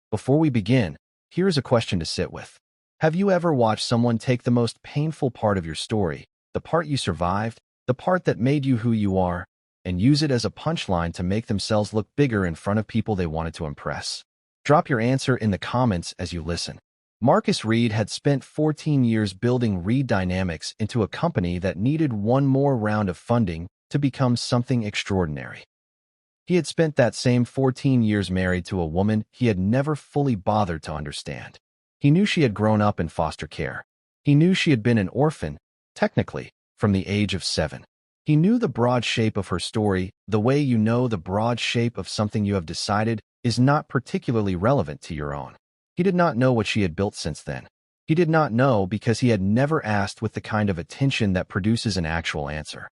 Before we begin, here's a question to sit with. Have you ever watched someone take the most painful part of your story, the part you survived, the part that made you who you are, and use it as a punchline to make themselves look bigger in front of people they wanted to impress? Drop your answer in the comments as you listen. Marcus Reed had spent 14 years building Reed Dynamics into a company that needed one more round of funding to become something extraordinary. He had spent that same 14 years married to a woman he had never fully bothered to understand. He knew she had grown up in foster care. He knew she had been an orphan, technically, from the age of 7. He knew the broad shape of her story, the way you know the broad shape of something you have decided is not particularly relevant to your own. He did not know what she had built since then. He did not know because he had never asked with the kind of attention that produces an actual answer.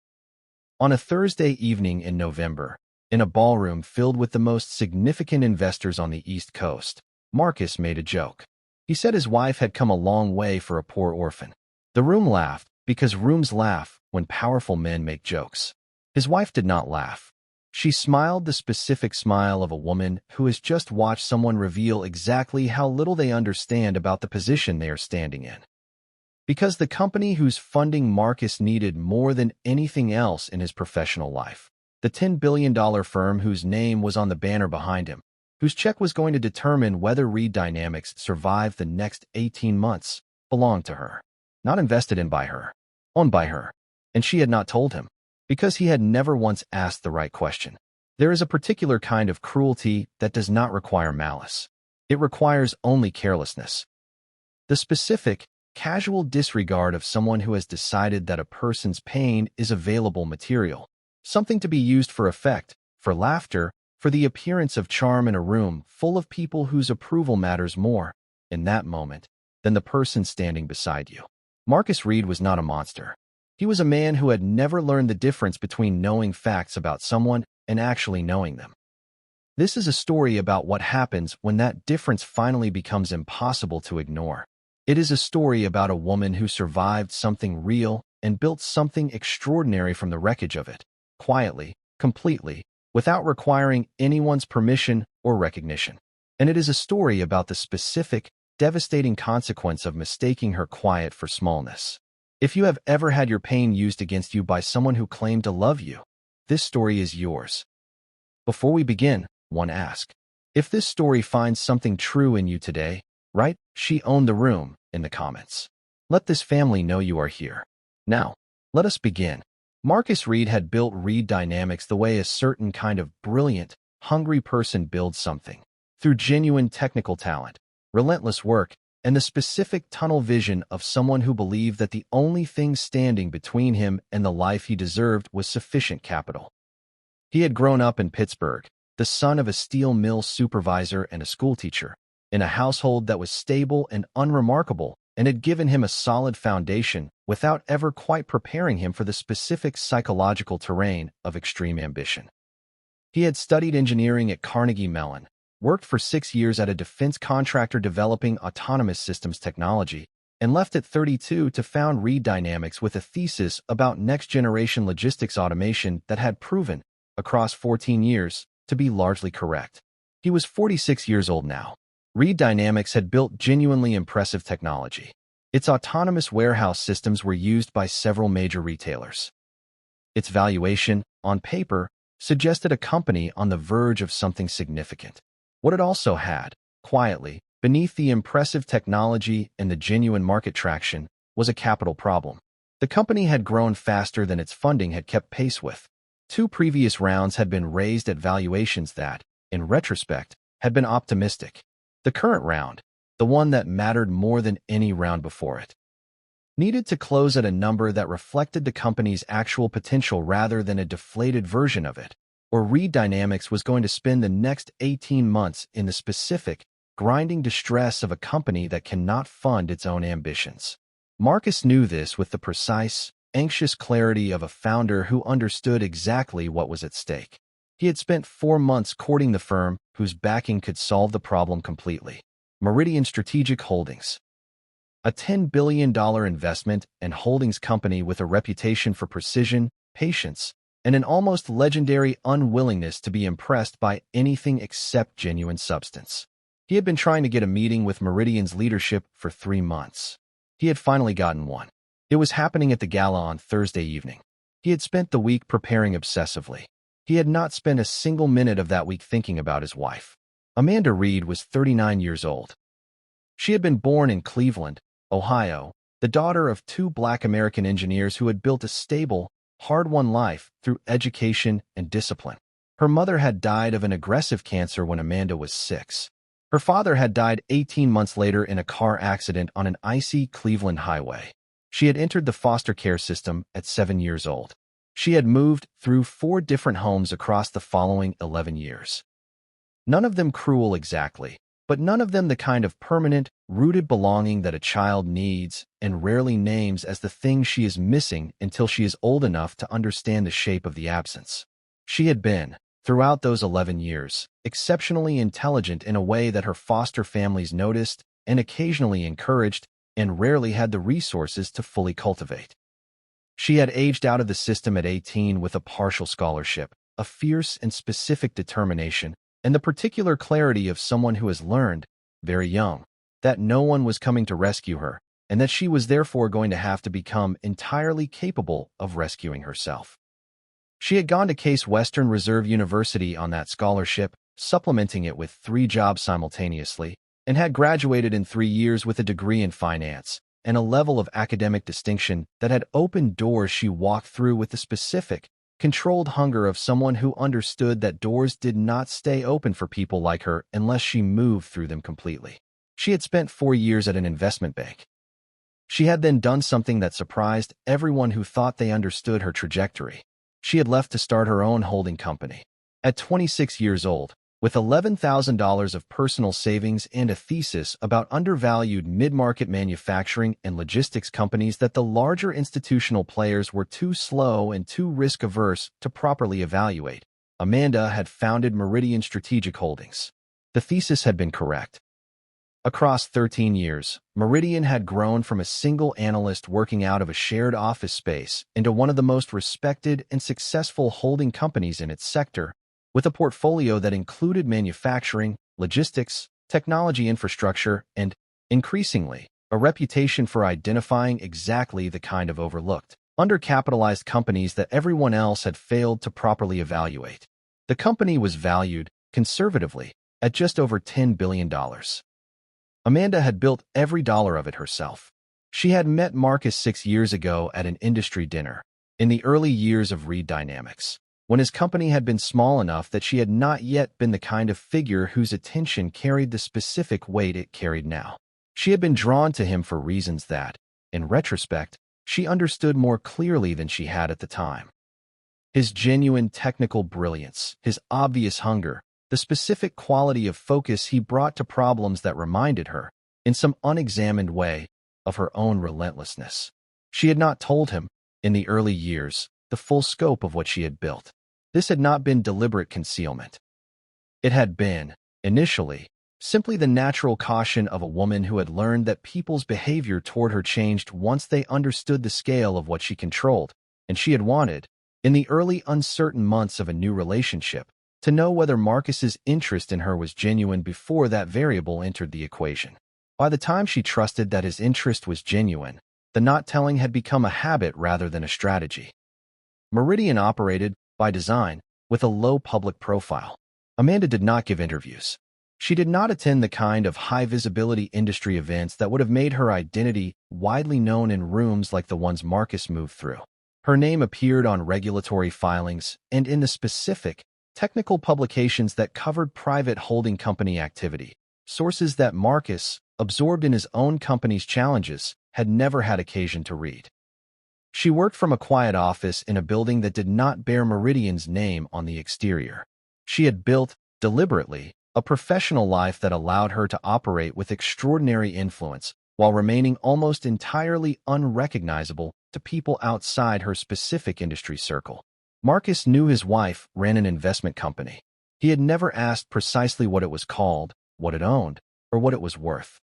On a Thursday evening in November, in a ballroom filled with the most significant investors on the East Coast, Marcus made a joke. He said his wife had come a long way for a poor orphan. The room laughed, because rooms laugh when powerful men make jokes. His wife did not laugh. She smiled the specific smile of a woman who has just watched someone reveal exactly how little they understand about the position they are standing in. Because the company whose funding Marcus needed more than anything else in his professional life, the $10 billion firm whose name was on the banner behind him, whose check was going to determine whether Reed Dynamics survived the next 18 months, belonged to her. Not invested in by her, owned by her. And she had not told him, because he had never once asked the right question. There is a particular kind of cruelty that does not require malice. It requires only carelessness. The specific, casual disregard of someone who has decided that a person's pain is available material, something to be used for effect, for laughter, for the appearance of charm in a room full of people whose approval matters more, in that moment, than the person standing beside you. Marcus Reed was not a monster. He was a man who had never learned the difference between knowing facts about someone and actually knowing them. This is a story about what happens when that difference finally becomes impossible to ignore. It is a story about a woman who survived something real and built something extraordinary from the wreckage of it, quietly, completely, without requiring anyone's permission or recognition. And it is a story about the specific, devastating consequence of mistaking her quiet for smallness. If you have ever had your pain used against you by someone who claimed to love you, this story is yours. Before we begin, one asks, if this story finds something true in you today, right? She owned the room in the comments. Let this family know you are here. Now, let us begin. Marcus Reed had built Reed Dynamics the way a certain kind of brilliant, hungry person builds something, through genuine technical talent, relentless work, and the specific tunnel vision of someone who believed that the only thing standing between him and the life he deserved was sufficient capital. He had grown up in Pittsburgh, the son of a steel mill supervisor and a schoolteacher, in a household that was stable and unremarkable and had given him a solid foundation without ever quite preparing him for the specific psychological terrain of extreme ambition. He had studied engineering at Carnegie Mellon, worked for 6 years at a defense contractor developing autonomous systems technology, and left at 32 to found Reed Dynamics with a thesis about next-generation logistics automation that had proven, across 14 years, to be largely correct. He was 46 years old now. Reed Dynamics had built genuinely impressive technology. Its autonomous warehouse systems were used by several major retailers. Its valuation, on paper, suggested a company on the verge of something significant. What it also had, quietly, beneath the impressive technology and the genuine market traction, was a capital problem. The company had grown faster than its funding had kept pace with. 2 previous rounds had been raised at valuations that, in retrospect, had been optimistic. The current round, the one that mattered more than any round before it, needed to close at a number that reflected the company's actual potential rather than a deflated version of it, or Reed Dynamics was going to spend the next 18 months in the specific, grinding distress of a company that cannot fund its own ambitions. Marcus knew this with the precise, anxious clarity of a founder who understood exactly what was at stake. He had spent 4 months courting the firm whose backing could solve the problem completely. Meridian Strategic Holdings, a $10 billion investment and holdings company with a reputation for precision, patience, and an almost legendary unwillingness to be impressed by anything except genuine substance. He had been trying to get a meeting with Meridian's leadership for 3 months. He had finally gotten one. It was happening at the gala on Thursday evening. He had spent the week preparing obsessively. He had not spent a single minute of that week thinking about his wife. Amanda Reed was 39 years old. She had been born in Cleveland, Ohio, the daughter of two Black American engineers who had built a stable, hard-won life through education and discipline. Her mother had died of an aggressive cancer when Amanda was 6. Her father had died 18 months later in a car accident on an icy Cleveland highway. She had entered the foster care system at 7 years old. She had moved through 4 different homes across the following 11 years. None of them cruel exactly, but none of them the kind of permanent, rooted belonging that a child needs and rarely names as the thing she is missing until she is old enough to understand the shape of the absence. She had been, throughout those 11 years, exceptionally intelligent in a way that her foster families noticed and occasionally encouraged, and rarely had the resources to fully cultivate. She had aged out of the system at 18 with a partial scholarship, a fierce and specific determination, and the particular clarity of someone who has learned, very young, that no one was coming to rescue her, and that she was therefore going to have to become entirely capable of rescuing herself. She had gone to Case Western Reserve University on that scholarship, supplementing it with 3 jobs simultaneously, and had graduated in 3 years with a degree in finance and a level of academic distinction that had opened doors she walked through with the specific, controlled hunger of someone who understood that doors did not stay open for people like her unless she moved through them completely. She had spent 4 years at an investment bank. She had then done something that surprised everyone who thought they understood her trajectory. She had left to start her own holding company. At 26 years old, with $11,000 of personal savings and a thesis about undervalued mid-market manufacturing and logistics companies that the larger institutional players were too slow and too risk-averse to properly evaluate, Amanda had founded Meridian Strategic Holdings. The thesis had been correct. Across 13 years, Meridian had grown from a single analyst working out of a shared office space into one of the most respected and successful holding companies in its sector, with a portfolio that included manufacturing, logistics, technology infrastructure, and, increasingly, a reputation for identifying exactly the kind of overlooked, undercapitalized companies that everyone else had failed to properly evaluate. The company was valued, conservatively, at just over $10 billion. Amanda had built every dollar of it herself. She had met Marcus 6 years ago at an industry dinner, in the early years of Reed Dynamics, when his company had been small enough that she had not yet been the kind of figure whose attention carried the specific weight it carried now. She had been drawn to him for reasons that, in retrospect, she understood more clearly than she had at the time. His genuine technical brilliance, his obvious hunger, the specific quality of focus he brought to problems that reminded her, in some unexamined way, of her own relentlessness. She had not told him, in the early years, the full scope of what she had built. This had not been deliberate concealment. It had been, initially, simply the natural caution of a woman who had learned that people's behavior toward her changed once they understood the scale of what she controlled, and she had wanted, in the early uncertain months of a new relationship, to know whether Marcus's interest in her was genuine before that variable entered the equation. By the time she trusted that his interest was genuine, the not-telling had become a habit rather than a strategy. Meridian operated, by design, with a low public profile. Amanda did not give interviews. She did not attend the kind of high-visibility industry events that would have made her identity widely known in rooms like the ones Marcus moved through. Her name appeared on regulatory filings and in the specific, technical publications that covered private holding company activity, sources that Marcus, absorbed in his own company's challenges, had never had occasion to read. She worked from a quiet office in a building that did not bear Meridian's name on the exterior. She had built, deliberately, a professional life that allowed her to operate with extraordinary influence while remaining almost entirely unrecognizable to people outside her specific industry circle. Marcus knew his wife ran an investment company. He had never asked precisely what it was called, what it owned, or what it was worth.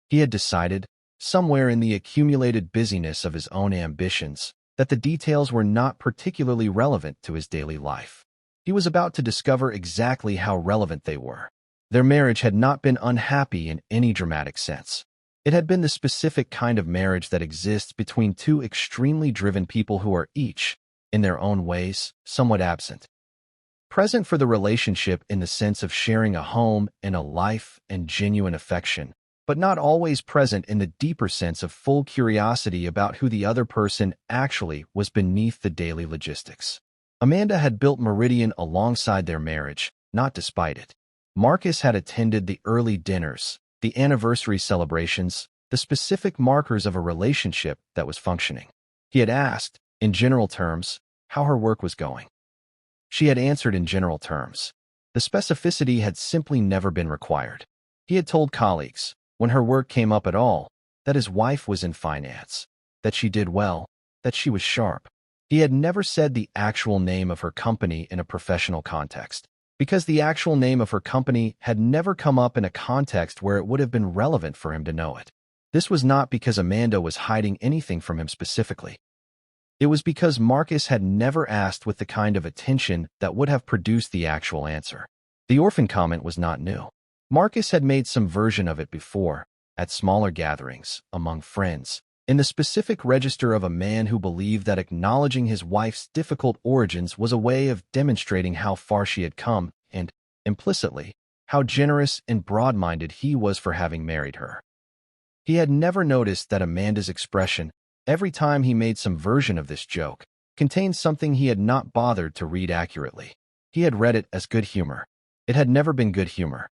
He had decided, somewhere in the accumulated busyness of his own ambitions, that the details were not particularly relevant to his daily life. He was about to discover exactly how relevant they were. Their marriage had not been unhappy in any dramatic sense. It had been the specific kind of marriage that exists between two extremely driven people who are each, in their own ways, somewhat absent. Present for the relationship in the sense of sharing a home and a life and genuine affection, but not always present in the deeper sense of full curiosity about who the other person actually was beneath the daily logistics. Amanda had built Meridian alongside their marriage, not despite it. Marcus had attended the early dinners, the anniversary celebrations, the specific markers of a relationship that was functioning. He had asked, in general terms, how her work was going. She had answered in general terms. The specificity had simply never been required. He had told colleagues, when her work came up at all, that his wife was in finance, that she did well, that she was sharp. He had never said the actual name of her company in a professional context, because the actual name of her company had never come up in a context where it would have been relevant for him to know it. This was not because Amanda was hiding anything from him specifically. It was because Marcus had never asked with the kind of attention that would have produced the actual answer. The orphan comment was not new. Marcus had made some version of it before, at smaller gatherings, among friends, in the specific register of a man who believed that acknowledging his wife's difficult origins was a way of demonstrating how far she had come and, implicitly, how generous and broad-minded he was for having married her. He had never noticed that Amanda's expression, every time he made some version of this joke, contained something he had not bothered to read accurately. He had read it as good humor. It had never been good humor.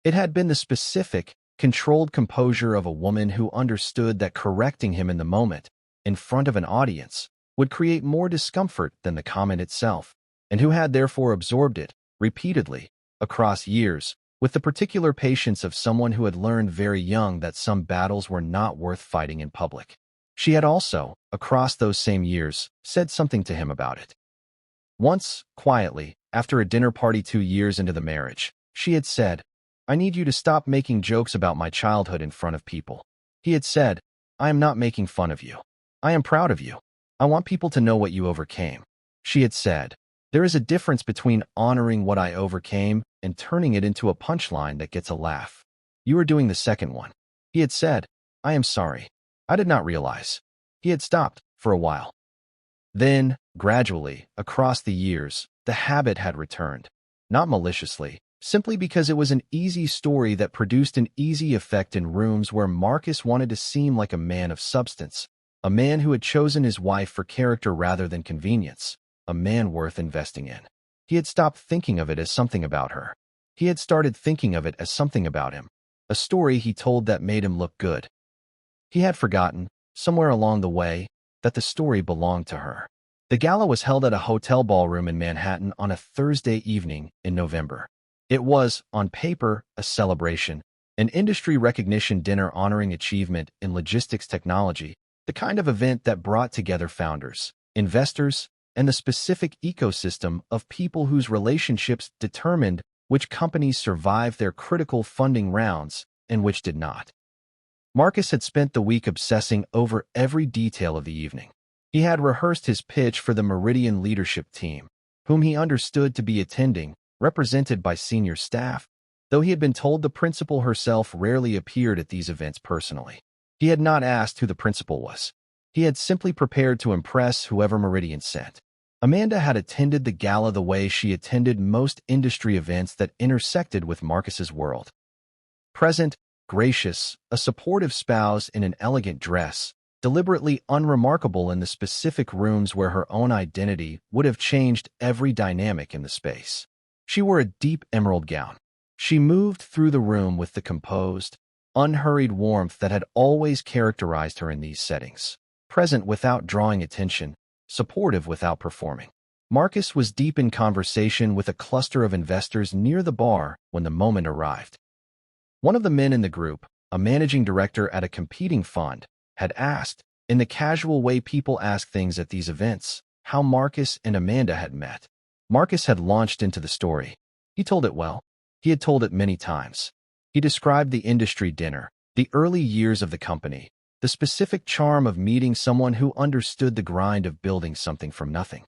It had been the specific, controlled composure of a woman who understood that correcting him in the moment, in front of an audience, would create more discomfort than the comment itself, and who had therefore absorbed it, repeatedly, across years, with the particular patience of someone who had learned very young that some battles were not worth fighting in public. She had also, across those same years, said something to him about it. Once, quietly, after a dinner party 2 years into the marriage, she had said, "I need you to stop making jokes about my childhood in front of people." He had said, "I am not making fun of you. I am proud of you. I want people to know what you overcame." She had said, "There is a difference between honoring what I overcame and turning it into a punchline that gets a laugh. You are doing the second one." He had said, "I am sorry. I did not realize." He had stopped for a while. Then, gradually, across the years, the habit had returned. Not maliciously, simply because it was an easy story that produced an easy effect in rooms where Marcus wanted to seem like a man of substance, a man who had chosen his wife for character rather than convenience, a man worth investing in. He had stopped thinking of it as something about her. He had started thinking of it as something about him, a story he told that made him look good. He had forgotten, somewhere along the way, that the story belonged to her. The gala was held at a hotel ballroom in Manhattan on a Thursday evening in November. It was, on paper, a celebration, an industry recognition dinner honoring achievement in logistics technology, the kind of event that brought together founders, investors, and the specific ecosystem of people whose relationships determined which companies survived their critical funding rounds and which did not. Marcus had spent the week obsessing over every detail of the evening. He had rehearsed his pitch for the Meridian leadership team, whom he understood to be attending, represented by senior staff, though he had been told the principal herself rarely appeared at these events personally. He had not asked who the principal was. He had simply prepared to impress whoever Meridian sent. Amanda had attended the gala the way she attended most industry events that intersected with Marcus's world. Present, gracious, a supportive spouse in an elegant dress, deliberately unremarkable in the specific rooms where her own identity would have changed every dynamic in the space. She wore a deep emerald gown. She moved through the room with the composed, unhurried warmth that had always characterized her in these settings. Present without drawing attention, supportive without performing. Marcus was deep in conversation with a cluster of investors near the bar when the moment arrived. One of the men in the group, a managing director at a competing fund, had asked, in the casual way people ask things at these events, how Marcus and Amanda had met. Marcus had launched into the story. He told it well. He had told it many times. He described the industry dinner, the early years of the company, the specific charm of meeting someone who understood the grind of building something from nothing.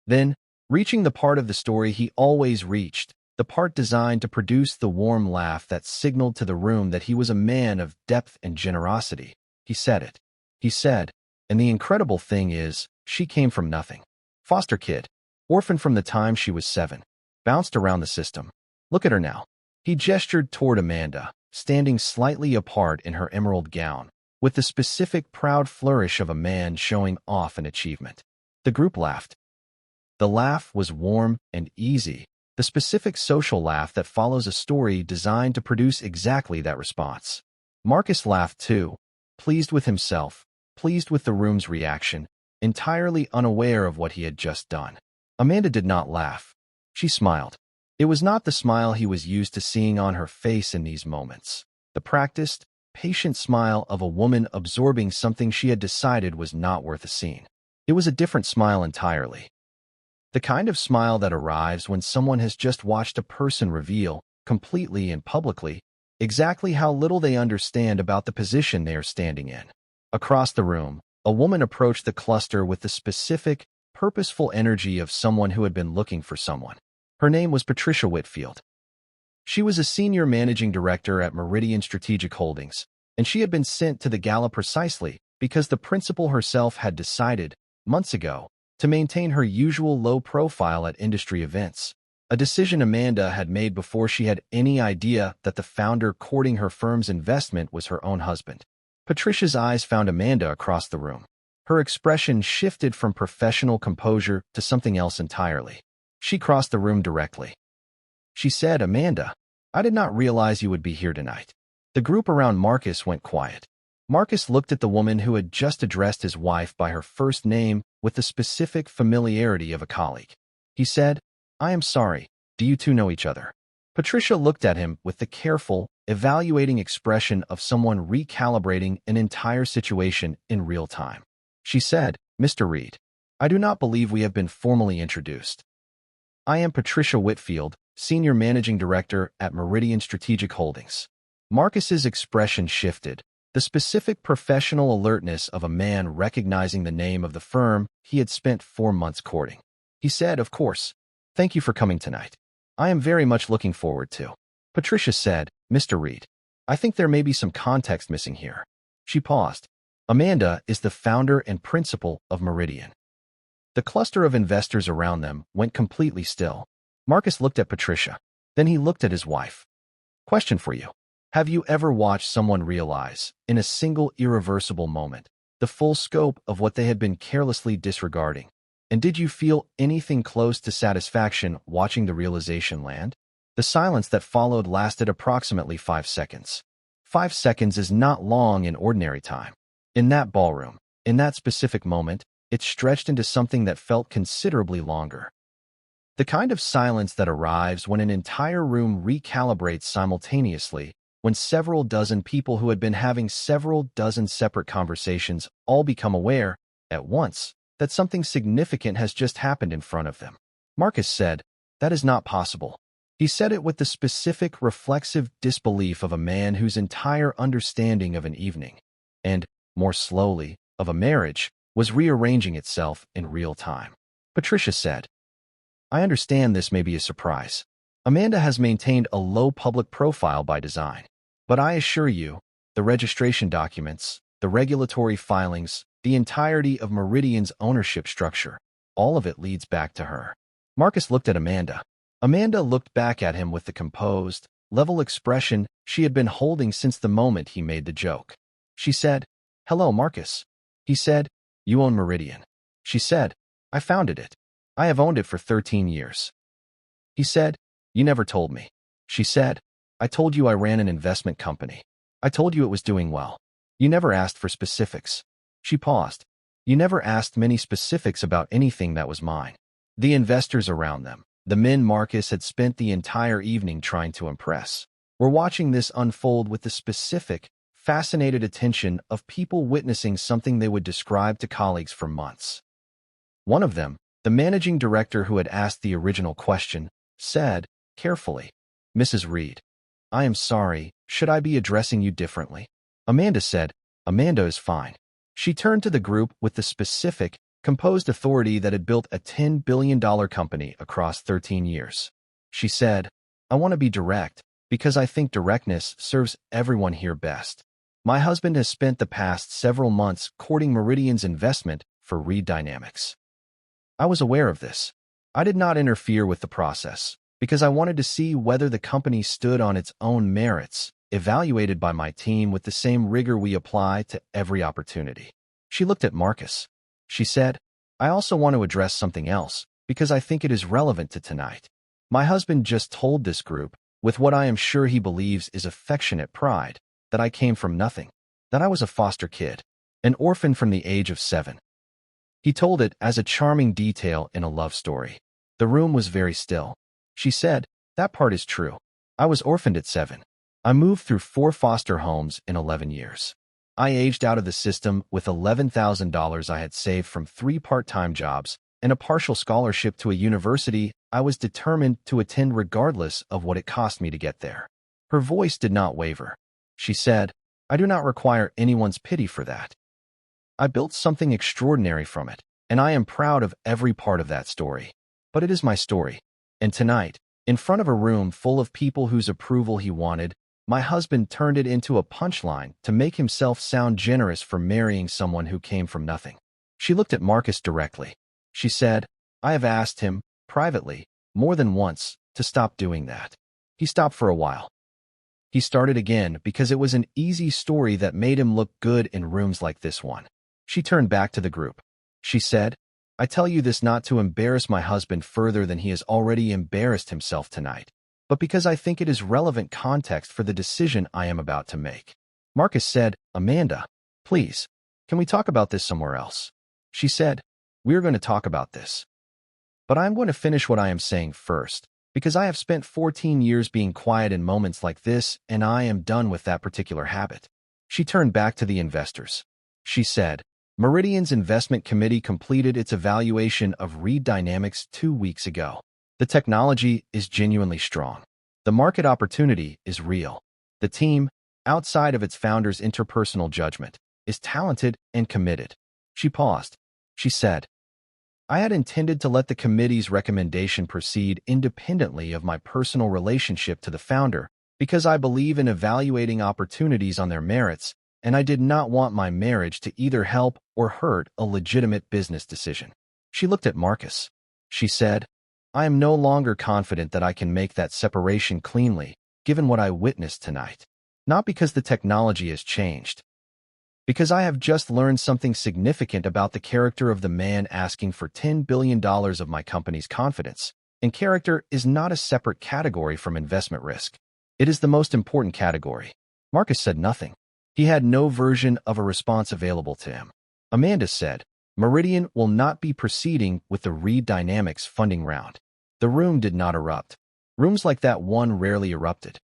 Then, reaching the part of the story he always reached, the part designed to produce the warm laugh that signaled to the room that he was a man of depth and generosity. He said it. He said, and the incredible thing is, she came from nothing. Foster kid. Orphan from the time she was 7. Bounced around the system. Look at her now. He gestured toward Amanda, standing slightly apart in her emerald gown, with the specific proud flourish of a man showing off an achievement. The group laughed. The laugh was warm and easy, the specific social laugh that follows a story designed to produce exactly that response. Marcus laughed too, pleased with himself, pleased with the room's reaction, entirely unaware of what he had just done. Amanda did not laugh. She smiled. It was not the smile he was used to seeing on her face in these moments. The practiced, patient smile of a woman absorbing something she had decided was not worth a scene. It was a different smile entirely. The kind of smile that arrives when someone has just watched a person reveal, completely and publicly, exactly how little they understand about the position they are standing in. Across the room, a woman approached the cluster with the specific, purposeful energy of someone who had been looking for someone. Her name was Patricia Whitfield. She was a senior managing director at Meridian Strategic Holdings, and she had been sent to the gala precisely because the principal herself had decided, months ago, to maintain her usual low profile at industry events, a decision Amanda had made before she had any idea that the founder courting her firm's investment was her own husband. Patricia's eyes found Amanda across the room. Her expression shifted from professional composure to something else entirely. She crossed the room directly. She said, "Amanda, I did not realize you would be here tonight." The group around Marcus went quiet. Marcus looked at the woman who had just addressed his wife by her first name with the specific familiarity of a colleague. He said, "I am sorry, do you two know each other?" Patricia looked at him with the careful, evaluating expression of someone recalibrating an entire situation in real time. She said, "Mr. Reed, I do not believe we have been formally introduced. I am Patricia Whitfield, Senior Managing Director at Meridian Strategic Holdings." Marcus's expression shifted, the specific professional alertness of a man recognizing the name of the firm he had spent 4 months courting. He said, "Of course. Thank you for coming tonight. I am very much looking forward to." Patricia said, "Mr. Reed, I think there may be some context missing here." She paused. Amanda is the founder and principal of Meridian. The cluster of investors around them went completely still. Marcus looked at Patricia. Then he looked at his wife. "Question for you. Have you ever watched someone realize, in a single irreversible moment, the full scope of what they had been carelessly disregarding? And did you feel anything close to satisfaction watching the realization land?" The silence that followed lasted approximately 5 seconds. 5 seconds is not long in ordinary time. In that ballroom, in that specific moment, it stretched into something that felt considerably longer. The kind of silence that arrives when an entire room recalibrates simultaneously, when several dozen people who had been having several dozen separate conversations all become aware, at once, that something significant has just happened in front of them. Marcus said, "That is not possible." He said it with the specific reflexive disbelief of a man whose entire understanding of an evening, and, more slowly, of a marriage, was rearranging itself in real time. Patricia said, "I understand this may be a surprise. Amanda has maintained a low public profile by design. But I assure you, the registration documents, the regulatory filings, the entirety of Meridian's ownership structure, all of it leads back to her." Marcus looked at Amanda. Amanda looked back at him with the composed, level expression she had been holding since the moment he made the joke. She said, "Hello, Marcus." He said, "You own Meridian." She said, "I founded it. I have owned it for 13 years. He said, "You never told me." She said, "I told you I ran an investment company. I told you it was doing well. You never asked for specifics." She paused. "You never asked many specifics about anything that was mine." The investors around them, the men Marcus had spent the entire evening trying to impress, were watching this unfold with the specific, fascinated attention of people witnessing something they would describe to colleagues for months. One of them, the managing director who had asked the original question, said, carefully, "Mrs. Reed, I am sorry, should I be addressing you differently?" Amanda said, "Amanda is fine." She turned to the group with the specific, composed authority that had built a $10 billion company across 13 years. She said, I want to be direct, because I think directness serves everyone here best. My husband has spent the past several months courting Meridian's investment for Reed Dynamics. I was aware of this. I did not interfere with the process, because I wanted to see whether the company stood on its own merits, evaluated by my team with the same rigor we apply to every opportunity. She looked at Marcus. She said, I also want to address something else, because I think it is relevant to tonight. My husband just told this group, with what I am sure he believes is affectionate pride, that I came from nothing, that I was a foster kid, an orphan from the age of 7. He told it as a charming detail in a love story. The room was very still. She said, that part is true. I was orphaned at 7. I moved through 4 foster homes in 11 years. I aged out of the system with $11,000 I had saved from 3 part-time jobs and a partial scholarship to a university I was determined to attend regardless of what it cost me to get there. Her voice did not waver. She said, I do not require anyone's pity for that. I built something extraordinary from it, and I am proud of every part of that story. But it is my story. And tonight, in front of a room full of people whose approval he wanted, my husband turned it into a punchline to make himself sound generous for marrying someone who came from nothing. She looked at Marcus directly. She said, I have asked him, privately, more than once, to stop doing that. He stopped for a while. He started again because it was an easy story that made him look good in rooms like this one. She turned back to the group. She said, I tell you this not to embarrass my husband further than he has already embarrassed himself tonight, but because I think it is relevant context for the decision I am about to make. Marcus said, Amanda, please, can we talk about this somewhere else? She said, we are going to talk about this. But I am going to finish what I am saying first, because I have spent 14 years being quiet in moments like this, and I am done with that particular habit. She turned back to the investors. She said, Meridian's investment committee completed its evaluation of Reed Dynamics 2 weeks ago. The technology is genuinely strong. The market opportunity is real. The team, outside of its founder's interpersonal judgment, is talented and committed. She paused. She said, I had intended to let the committee's recommendation proceed independently of my personal relationship to the founder because I believe in evaluating opportunities on their merits, and I did not want my marriage to either help or hurt a legitimate business decision. She looked at Marcus. She said, I am no longer confident that I can make that separation cleanly, given what I witnessed tonight. Not because the technology has changed. Because I have just learned something significant about the character of the man asking for $10 billion of my company's confidence, and character is not a separate category from investment risk. It is the most important category. Marcus said nothing. He had no version of a response available to him. Amanda said, Meridian will not be proceeding with the Reed Dynamics funding round. The room did not erupt. Rooms like that one rarely erupted.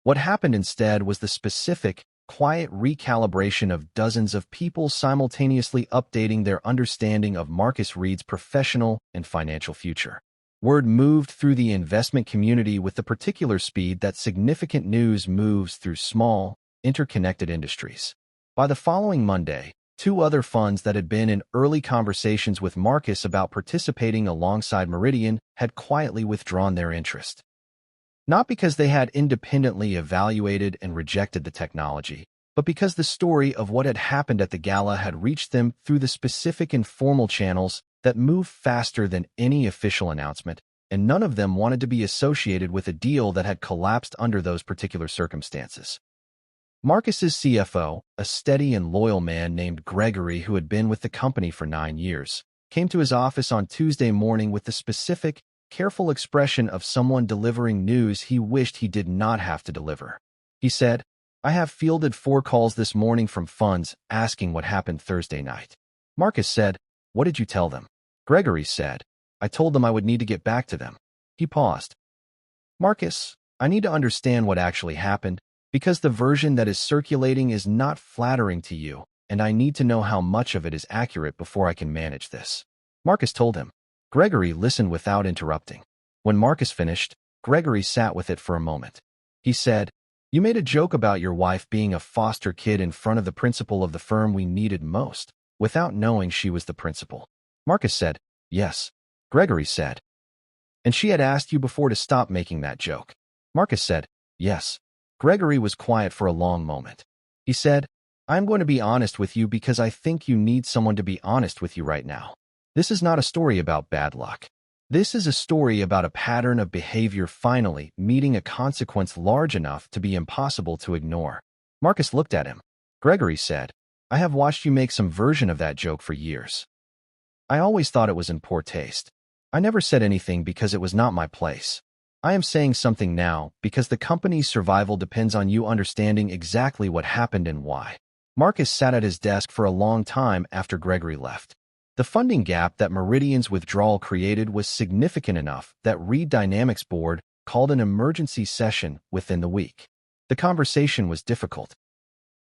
What happened instead was the specific, quiet recalibration of dozens of people simultaneously updating their understanding of Marcus Reed's professional and financial future. Word moved through the investment community with the particular speed that significant news moves through small, interconnected industries. By the following Monday, 2 other funds that had been in early conversations with Marcus about participating alongside Meridian had quietly withdrawn their interest. Not because they had independently evaluated and rejected the technology, but because the story of what had happened at the gala had reached them through the specific informal channels that move faster than any official announcement, and none of them wanted to be associated with a deal that had collapsed under those particular circumstances. Marcus's CFO, a steady and loyal man named Gregory who had been with the company for 9 years, came to his office on Tuesday morning with the specific, careful expression of someone delivering news he wished he did not have to deliver. He said, I have fielded 4 calls this morning from funds asking what happened Thursday night. Marcus said, what did you tell them? Gregory said, I told them I would need to get back to them. He paused. Marcus, I need to understand what actually happened, because the version that is circulating is not flattering to you, and I need to know how much of it is accurate before I can manage this. Marcus told him. Gregory listened without interrupting. When Marcus finished, Gregory sat with it for a moment. He said, you made a joke about your wife being a foster kid in front of the principal of the firm we needed most, without knowing she was the principal. Marcus said, yes. Gregory said. And she had asked you before to stop making that joke. Marcus said, "Yes." Gregory was quiet for a long moment. He said, "I'm going to be honest with you because I think you need someone to be honest with you right now. This is not a story about bad luck. This is a story about a pattern of behavior finally meeting a consequence large enough to be impossible to ignore." Marcus looked at him. Gregory said, "I have watched you make some version of that joke for years. I always thought it was in poor taste. I never said anything because it was not my place. I am saying something now because the company's survival depends on you understanding exactly what happened and why." Marcus sat at his desk for a long time after Gregory left. The funding gap that Meridian's withdrawal created was significant enough that Reed Dynamics board called an emergency session within the week. The conversation was difficult.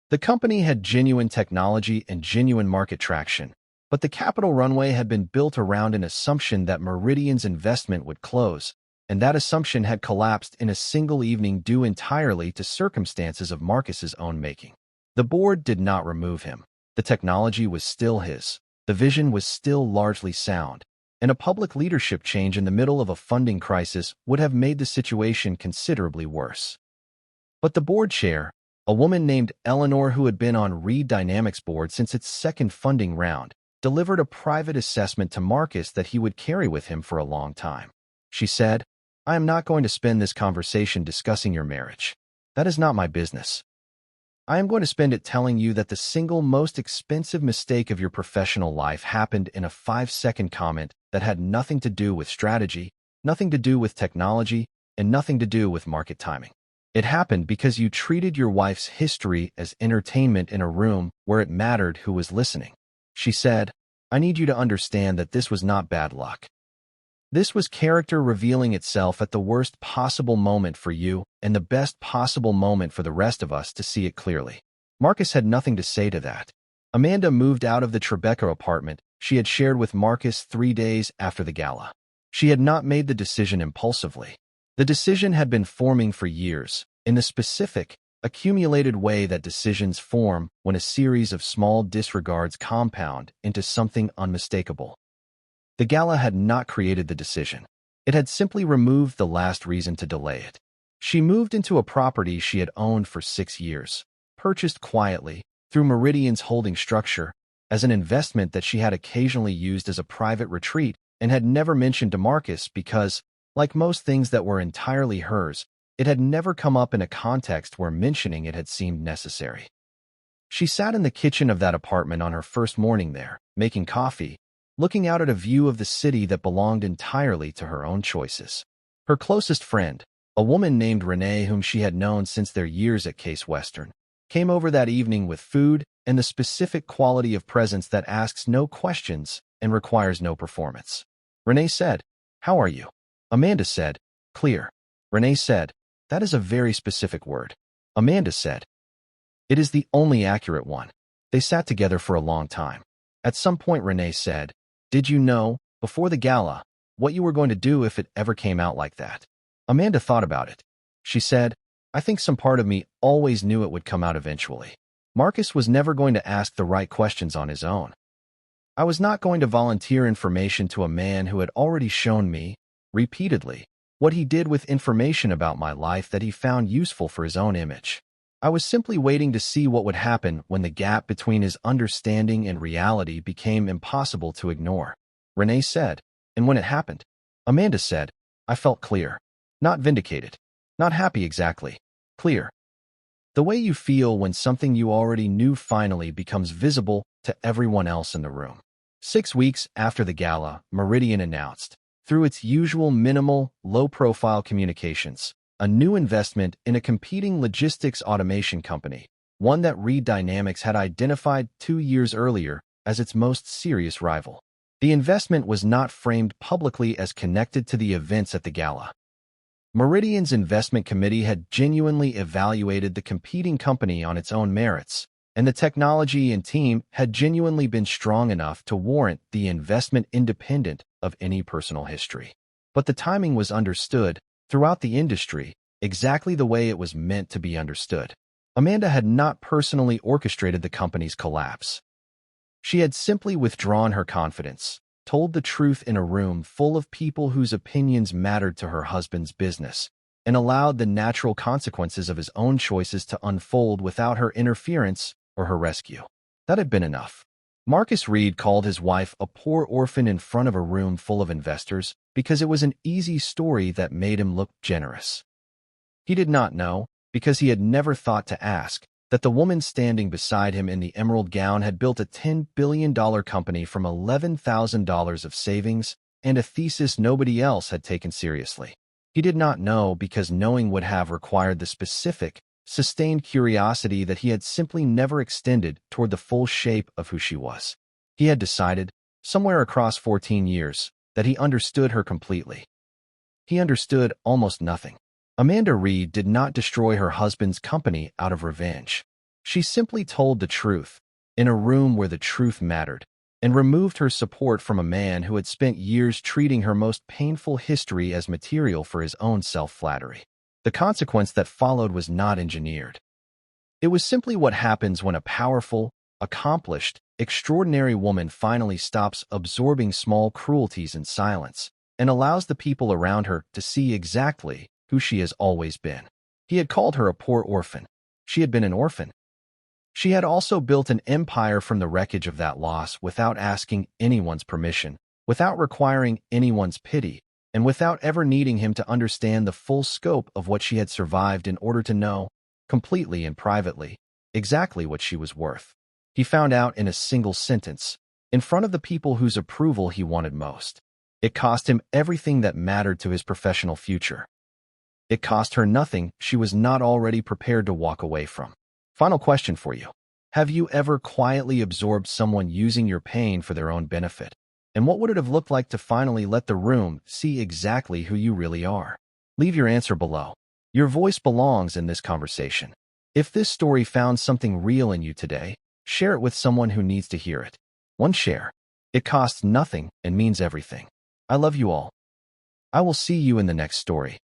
The company had genuine technology and genuine market traction, but the capital runway had been built around an assumption that Meridian's investment would close, and that assumption had collapsed in a single evening due entirely to circumstances of Marcus's own making. The board did not remove him. The technology was still his. The vision was still largely sound, and a public leadership change in the middle of a funding crisis would have made the situation considerably worse. But the board chair, a woman named Eleanor who had been on Reed Dynamics board since its second funding round, delivered a private assessment to Marcus that he would carry with him for a long time. She said, "I am not going to spend this conversation discussing your marriage. That is not my business. I am going to spend it telling you that the single most expensive mistake of your professional life happened in a 5-second comment that had nothing to do with strategy, nothing to do with technology, and nothing to do with market timing. It happened because you treated your wife's history as entertainment in a room where it mattered who was listening." She said, "I need you to understand that this was not bad luck. This was character revealing itself at the worst possible moment for you and the best possible moment for the rest of us to see it clearly." Marcus had nothing to say to that. Amanda moved out of the Tribeca apartment she had shared with Marcus 3 days after the gala. She had not made the decision impulsively. The decision had been forming for years, in the specific, accumulated way that decisions form when a series of small disregards compound into something unmistakable. The gala had not created the decision. It had simply removed the last reason to delay it. She moved into a property she had owned for 6 years, purchased quietly, through Meridian's holding structure, as an investment that she had occasionally used as a private retreat and had never mentioned to Marcus because, like most things that were entirely hers, it had never come up in a context where mentioning it had seemed necessary. She sat in the kitchen of that apartment on her first morning there, making coffee, looking out at a view of the city that belonged entirely to her own choices. Her closest friend, a woman named Renee whom she had known since their years at Case Western, came over that evening with food and the specific quality of presence that asks no questions and requires no performance. Renee said, "How are you?" Amanda said, "Clear." Renee said, "That is a very specific word." Amanda said, "It is the only accurate one." They sat together for a long time. At some point Renee said, "Did you know, before the gala, what you were going to do if it ever came out like that?" Amanda thought about it. She said, "I think some part of me always knew it would come out eventually." Marcus was never going to ask the right questions on his own. "I was not going to volunteer information to a man who had already shown me, repeatedly, what he did with information about my life that he found useful for his own image. I was simply waiting to see what would happen when the gap between his understanding and reality became impossible to ignore." Renee said, "And when it happened?" Amanda said, "I felt clear. Not vindicated. Not happy exactly. Clear. The way you feel when something you already knew finally becomes visible to everyone else in the room." 6 weeks after the gala, Meridian announced, through its usual minimal, low-profile communications, a new investment in a competing logistics automation company, one that Reed Dynamics had identified 2 years earlier as its most serious rival. The investment was not framed publicly as connected to the events at the gala. Meridian's investment committee had genuinely evaluated the competing company on its own merits, and the technology and team had genuinely been strong enough to warrant the investment independent of any personal history. But the timing was understood, throughout the industry, exactly the way it was meant to be understood. Amanda had not personally orchestrated the company's collapse. She had simply withdrawn her confidence, told the truth in a room full of people whose opinions mattered to her husband's business, and allowed the natural consequences of his own choices to unfold without her interference or her rescue. That had been enough. Marcus Reed called his wife a poor orphan in front of a room full of investors because it was an easy story that made him look generous. He did not know, because he had never thought to ask, that the woman standing beside him in the emerald gown had built a $10 billion company from $11,000 of savings and a thesis nobody else had taken seriously. He did not know because knowing would have required the specific, sustained curiosity that he had simply never extended toward the full shape of who she was. He had decided, somewhere across 14 years, that he understood her completely. He understood almost nothing. Amanda Reed did not destroy her husband's company out of revenge. She simply told the truth, in a room where the truth mattered, and removed her support from a man who had spent years treating her most painful history as material for his own self-flattery. The consequence that followed was not engineered. It was simply what happens when a powerful, accomplished, extraordinary woman finally stops absorbing small cruelties in silence and allows the people around her to see exactly who she has always been. He had called her a poor orphan. She had been an orphan. She had also built an empire from the wreckage of that loss without asking anyone's permission, without requiring anyone's pity, and without ever needing him to understand the full scope of what she had survived in order to know, completely and privately, exactly what she was worth. He found out in a single sentence, in front of the people whose approval he wanted most. It cost him everything that mattered to his professional future. It cost her nothing she was not already prepared to walk away from. Final question for you. Have you ever quietly absorbed someone using your pain for their own benefit? And what would it have looked like to finally let the room see exactly who you really are? Leave your answer below. Your voice belongs in this conversation. If this story found something real in you today, share it with someone who needs to hear it. One share. It costs nothing and means everything. I love you all. I will see you in the next story.